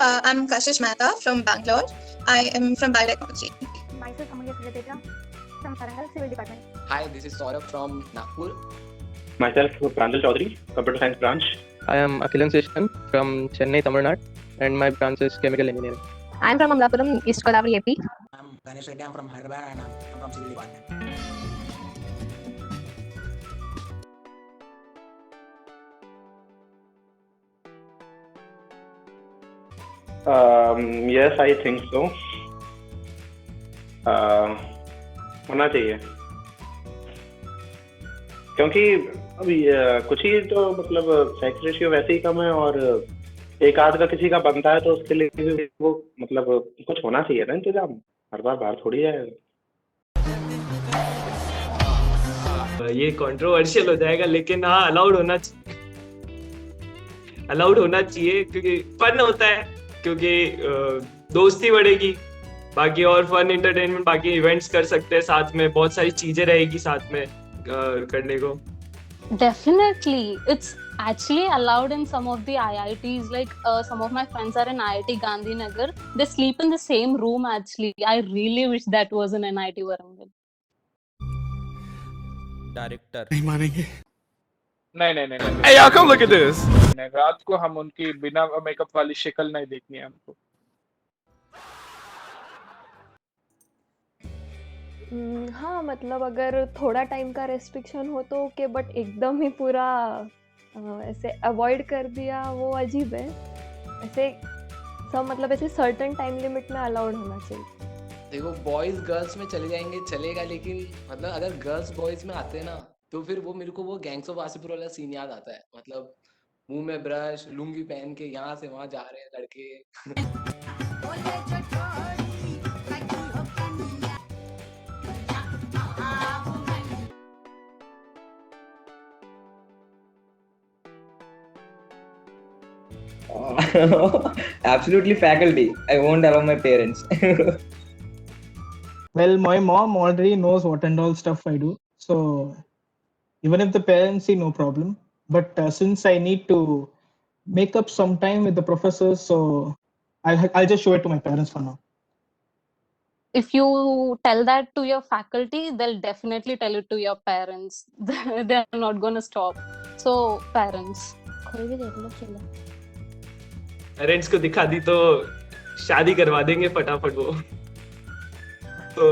I'm Kashish Mehta from Bangalore. I am from biotechnology. Myself, Amalya Sriyateja from Warangal Civil Department. Hi, this is Saurabh from Nagpur. Myself, Pranjal Chaudhary, Computer Science branch. I am Akhilan Seshan from Chennai, Tamil Nadu, and my branch is Chemical Engineering. I'm from Amlapuram, East Godavari, AP. I'm Ganesh Reddy. I'm from Hyderabad and I'm from Civil Department. Yes, I think so. होना चाहिए क्योंकि अभी कुछ ही तो मतलब sex ratio वैसे ही कम है और एक आध का किसी का बनता है तो उसके लिए भी वो मतलब कुछ होना चाहिए ना इंतजाम, हर बार बाहर थोड़ी जाएगा। ये कंट्रोवर्शियल हो जाएगा लेकिन हाँ अलाउड होना चाहिए क्योंकि फन होता है, क्योंकि दोस्ती बढ़ेगी, बाकी और फन एंटरटेनमेंट बाकी इवेंट्स कर सकते हैं साथ में, बहुत सारी चीजें रहेगी साथ में करने को. Definitely, it's actually allowed in some of the IITs. Like some of my friends are in IIT Gandhinagar. They sleep in the same room. Actually, I really wish that was in NIT Warangal. Director नहीं मानेंगे. नहीं. Hey y'all, come look at this. रात को हम उनकी बिना makeup वाली शक्ल नहीं देखनी है हमको. हाँ, मतलब अगर थोड़ा टाइम का रेस्ट्रिक्शन हो तो ओके, बट एकदम ही पूरा ऐसे अवॉइड कर दिया वो अजीब है. ऐसे सब मतलब ऐसे सर्टेन टाइम लिमिट में अलाउड होना चाहिए. देखो बॉयज गर्ल्स में चले जाएंगे चलेगा, लेकिन मतलब अगर गर्ल्स बॉयज में आते हैं ना तो फिर वो मेरे को वो गैंग्स ऑफ वासेपुर वाला सीन याद आता है. मतलब मुंह में ब्रश, लुंगी पहन के यहाँ से वहां जा रहे हैं लड़के. Absolutely faculty. I won't allow my parents. Well, my mom already knows what and all stuff I do. So even if the parents see, no problem. But since I need to make up some time with the professors, so I'll just show it to my parents for now. If you tell that to your faculty, they'll definitely tell it to your parents. They're not going to stop. So parents. कोई भी देख लो चलो. Parents को दिखा दी तो शादी करवा देंगे फटाफट वो. तो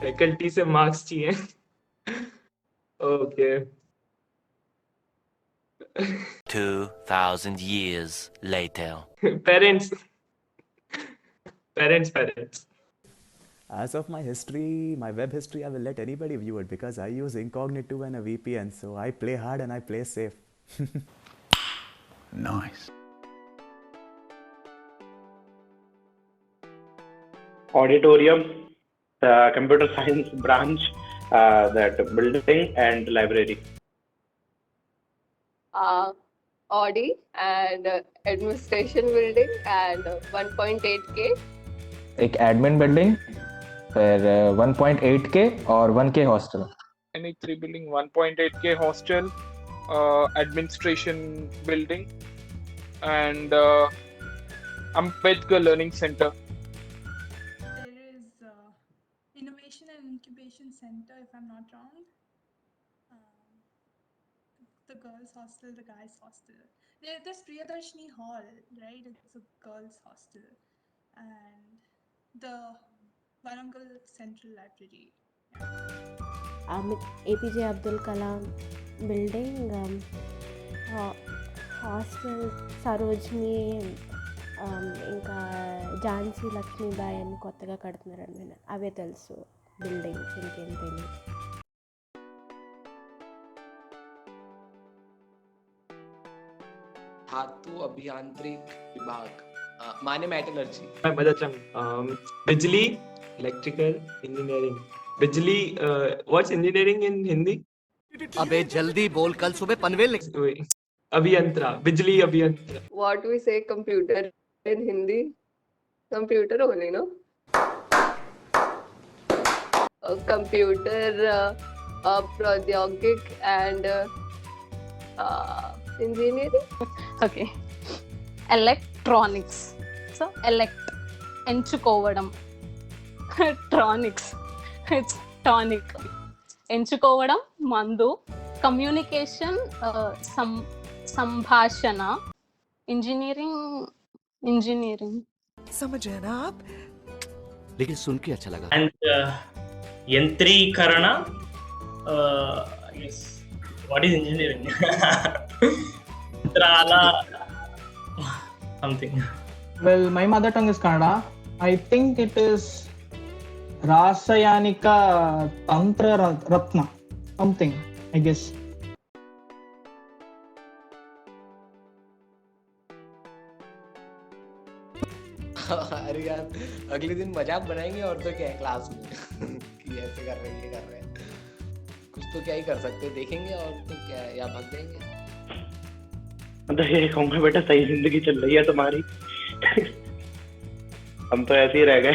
फैकल्टी से मार्क्स चाहिए. Okay. 2000 years later. Parents. As of my history, my web history, I will let anybody view it because I use incognito and a VPN, so I play hard and I play safe. Nice. Auditorium, computer science branch, that building and library. Audi and administration building and 1.8K. एक admin building, फिर 1.8K और 1K hostel. Any 3 building, 1.8K hostel, administration building, and Ambedkar Learning Center. There is Innovation and Incubation Center, if I'm not wrong. The girls' hostel, the guys' hostel. There's Priyadarshini Hall, right? It's a girls' hostel. And the Warangal Central Library. APJ Abdul Kalam building, hostel, Sarojini, ఇంకా ఝాన్సీ లక్ష్మీబాయి అని కొత్తగా కడుతున్నారండి. అవే తెలుసు buildings, ఇంకేం తెలియదు. धातु अभियांत्रिक विभाग, माने metallurgy. बिजली, इलेक्ट्रिकल इंजीनियरिंग. बिजली, व्हाट्स इंजीनियरिंग इन हिंदी? अबे जल्दी बोल, कल सुबह पनवेल. अभियंत्रा, बिजली अभियंत्रा. What we say computer in Hindi? Computer only, no? Computer, प्रौद्योगिक and engineering. Okay. Elect electronics. So elect ఎంచుకోవడం. Tronics. It's tonic. ఎంచుకోవడం మందు. కమ్యూనికేషన్ సంభాషణ. इंजीनियरिंग समझ रहे ना आप? लेकिन सुन के अच्छा लगा. And यंत्रीकरण. Yes. What is engineering? Yantala. Something. Well, my mother tongue is Kannada. I think it is Rasayanika Tantra Ratna. Something, I guess. अरे यार अगले दिन मजाक बनाएंगे और तो क्या है क्लास में कि ऐसे कर रहे हैं, ये कर रहे हैं. कुछ तो क्या ही कर सकते हैं, देखेंगे और तो क्या है, या भाग जाएंगे. मतलब ये कहूँगा बेटा सही जिंदगी चल रही है तुम्हारी. हम तो ऐसे ही रह गए.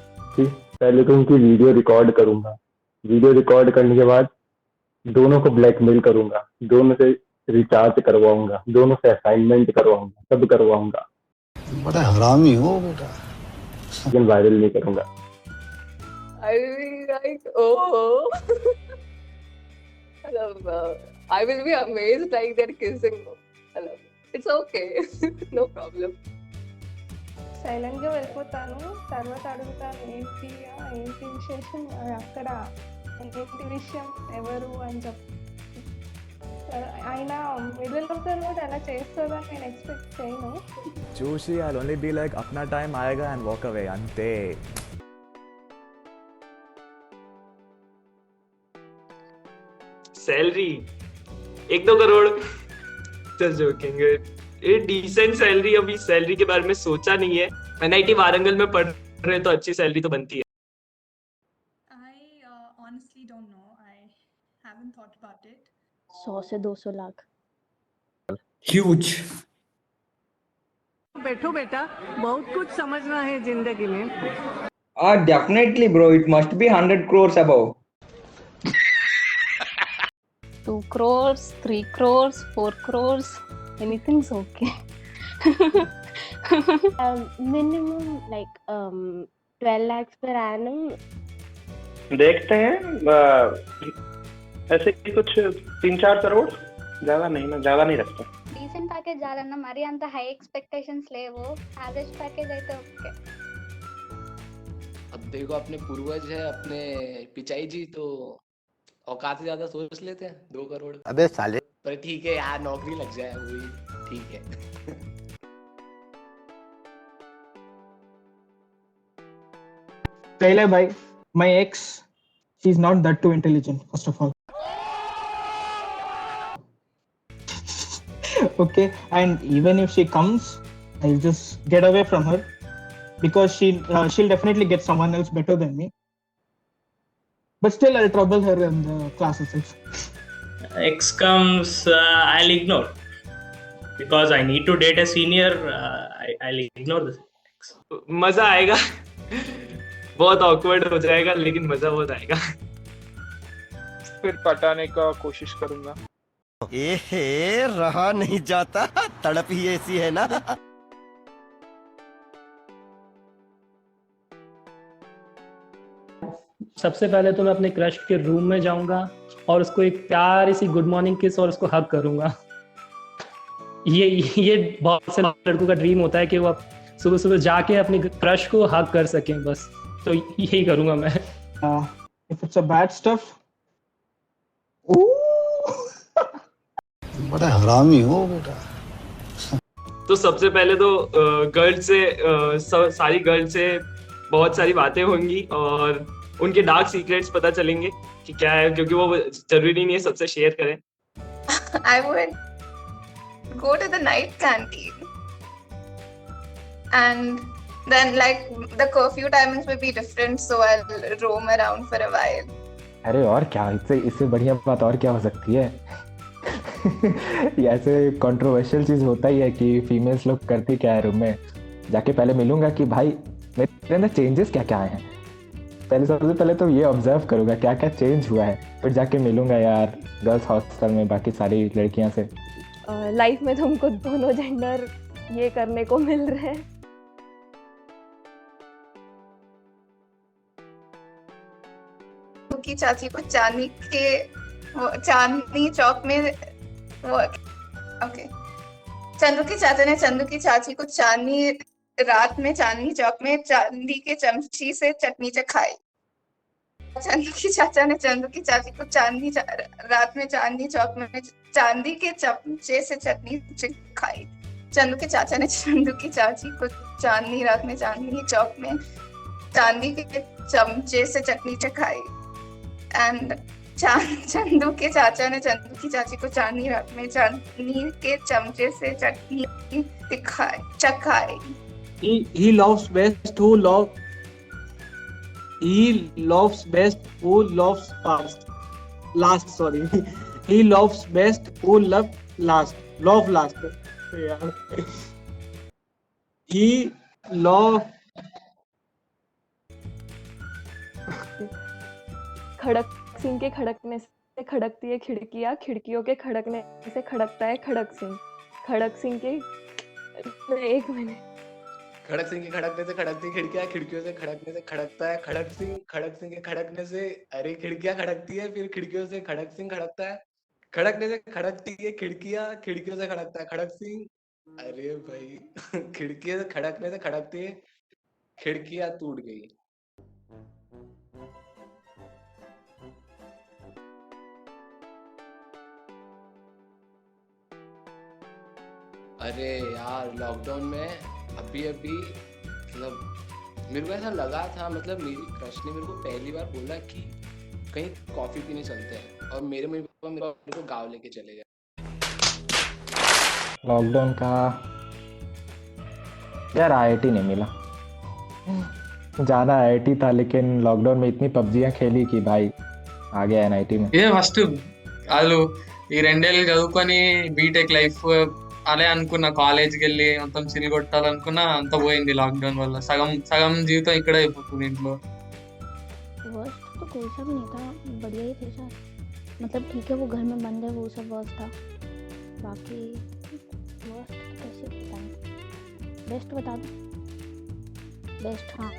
पहले तो उनकी वीडियो रिकॉर्ड करूंगा. वीडियो रिकॉर्ड करने के बाद दोनों को ब्लैकमेल करूंगा, दोनों से रिचार्ज करवाऊंगा, दोनों से असाइनमेंट करवाऊंगा, सब करवाऊंगा. बड़ा हरामी हो बेटा. लेकिन वायरल नहीं करूंगा. I will be like, oh. I will be amazed like they're kissing. It's okay. No problem. Silent గా వెళ్ళిపోతాను. తర్వాత అడుగుతాను ఏంటి విశేషం అక్కడ, ఏంటి విషయం, ఎవరు అని చెప్పి. ఆయన మిడిల్ ఆఫ్ ద రోడ్ అలా చేస్తుందని నేను ఎక్స్పెక్ట్ చేయను. చూసి I'll only be like अपना टाइम आएगा and walk away. అంతే. सैलरी 1-2 करोड़. Just joking. ये डिसेंट सैलरी. अभी सैलरी के बारे में सोचा नहीं है. NIT वारंगल में पढ़ रहे तो अच्छी सैलरी तो बनती है. I honestly don't know. I haven't thought about it. 100 से 200 लाख. Huge. बैठो बेटा, बहुत कुछ समझना है जिंदगी में. Definitely bro, it must be 100 crores above. 2 crores, 3 crores, 4 crores, anything's okay. Minimum like 12 lakhs per annum. देखते हैं ऐसे कुछ 3-4 करोड़. ज्यादा नहीं ना, ज्यादा नहीं रखता. డీసెంట్ ప్యాకేజ్ చాలన్నా, మరి అంత హై ఎక్స్పెక్టేషన్స్ లేవు. యావరేజ్ ప్యాకేజ్ అయితే ఓకే. अब देखो अपने पूर्वज है अपने पिचाई जी, तो औकात से ज्यादा सोच लेते हैं. 2 करोड़. अबे साले. पर ठीक है यार, नौकरी लग जाए वही ठीक है. Kaila bhai, my ex, she's not that too intelligent, first of all. Okay, and even if she comes, I'll just get away from her because she'll definitely get someone else better than me. But still, I'll trouble her in the class itself. X comes, I'll ignore because I need to date a senior. I'll ignore this. मजा आएगा. बहुत awkward हो जाएगा लेकिन मजा बहुत आएगा. फिर पटाने का कोशिश करूंगा. रहा नहीं जाता, तड़प ही ऐसी है ना. सबसे पहले तो मैं अपने क्रश के रूम में जाऊंगा और उसको एक प्यारी सी गुड मॉर्निंग किस और उसको हग करूंगा. ये बहुत से लड़कों का ड्रीम होता है कि वो सुबह सुबह जाके अपने क्रश को हग कर सकें. बस तो यही करूंगा मैं. If it's a bad stuff, बड़ा हरामी हो बेटा. तो सबसे पहले तो गर्ल से सारी गर्ल से बहुत सारी बातें होंगी और उनके डार्क सीक्रेट्स पता चलेंगे कि क्या है, क्योंकि वो जरूरी नहीं है सबसे शेयर करें. I would go to the night canteen and then like the curfew timings will be different, so I'll roam around for a while. अरे और क्या, इससे बढ़िया बात और क्या हो सकती है. ये ऐसे कंट्रोवर्शियल चीज होता ही है कि फीमेल्स लोग करती क्या है रूम में. जाके पहले मिलूंगा कि भाई मेरे अंदर चेंजेस क्या क्या हैं. सबसे पहले तो ये ऑब्जर्व करूंगा क्या क्या चेंज हुआ है. फिर जाके मिलूंगा यार गर्ल्स हॉस्टल में बाकी सारी लड़कियां से. लाइफ में तुमको दोनों जेंडर ये करने को मिल रहे हैं. की चाची को चांदनी चौक में वो ओके चंदू के चाचा ने चंदू की चाची को रात में चांदनी चौक में चांदी के चमची से चटनी चखाई। चंदू की चाचा ने चंदू की चाची को रात में चांदनी चौक में चांदी के चमचे से चटनी चखाई। चंदू के चाचा ने चंदू की चाची को रात में चांदनी चौक में चांदी के चमचे से चटनी चखाई। एंड चंदू के चाचा ने चंदू की चाची को रात में चांदनी के चमचे से चटनी चखाई। He loves best who loves last. Sorry. He loves best who love last. Yeah. He love खड़क सिंह के खड़कने से खड़कती है खिड़कियां, खिड़कियों के खड़कने से खड़कता है खड़क सिंह। खड़क सिंह के एक मिनट खड़क सिंह के खड़कने से खड़कती खिड़कियां, खिड़कियों से खड़कने से खड़कता है खड़क सिंह के खड़कने से अरे खिड़कियां खड़कती है, फिर खिड़कियों से खड़क सिंह खड़कता है, खड़कने से खड़कती है खिड़कियां, खिड़कियों से खड़कता है खड़क सिंह। अरे भाई खिड़कियों से खड़कने से खड़कती है खिड़कियां टूट गई। अरे यार लॉकडाउन में अभी मतलब मेरे को ऐसा लगा था, मतलब मेरी क्रश ने मेरे को पहली बार बोला कि कहीं कॉफी पीने चलते हैं, और मेरे को गाँव लेके चले गए। लॉकडाउन का यार IIT नहीं मिला, जाना IIT था लेकिन लॉकडाउन में इतनी पबजियां खेली कि भाई आ गया NIT में। ఇదే ఫస్ట్ వాళ్ళు ఈ 2 ఏళ్ళు చదువుకొని బీటెక్ లైఫ్ అలా అనుకున్నా, కాలేజ్కి వెళ్ళి మొత్తం చిల్ కొట్టాలనుకున్నా అంత పోయింది లాక్డౌన్ వల్ల। సగం జీవితం ఇక్కడే అయిపోతుంది ఇంట్లో। वर्स्ट तो कोई सा भी नहीं था, बढ़िया ही थे सर। मतलब ठीक है वो घर में बंद है वो सब वर्स्ट था, बाकी वर्स्ट कैसे बताएं। बेस्ट बता दो। बेस्ट हाँ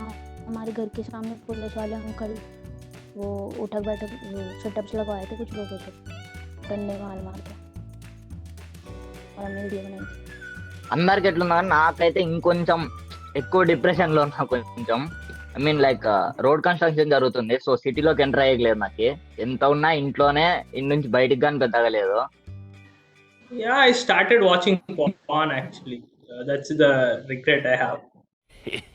हमारे घर के सामने पुलिस वाले अंकल वो उठक बैठक सेटअप्स लगवाए थे कुछ लोगों से, डंडे मार के అందరికి ఎట్లున్నా నాకైతే ఇంకొంచెం ఎక్కువ డిప్రెషన్ లో ఉన్నా కొంచెం। I mean like road construction జరుగుతుంది, సో సిటీలోకి ఎంటర్ అయ్యలేదు నాకు। ఎంత ఉన్నా ఇంట్లోనే, ఇంటి నుంచి బయటికి కానీ పెద్దగా లేదు। Yeah, I started watching porn actually. That's the regret I have.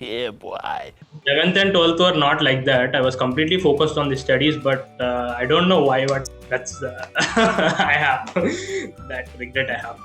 Yeah, boy. 11th and 12th were not like that. I was completely focused on the studies, but I don't know why, but that's I have that regret I have.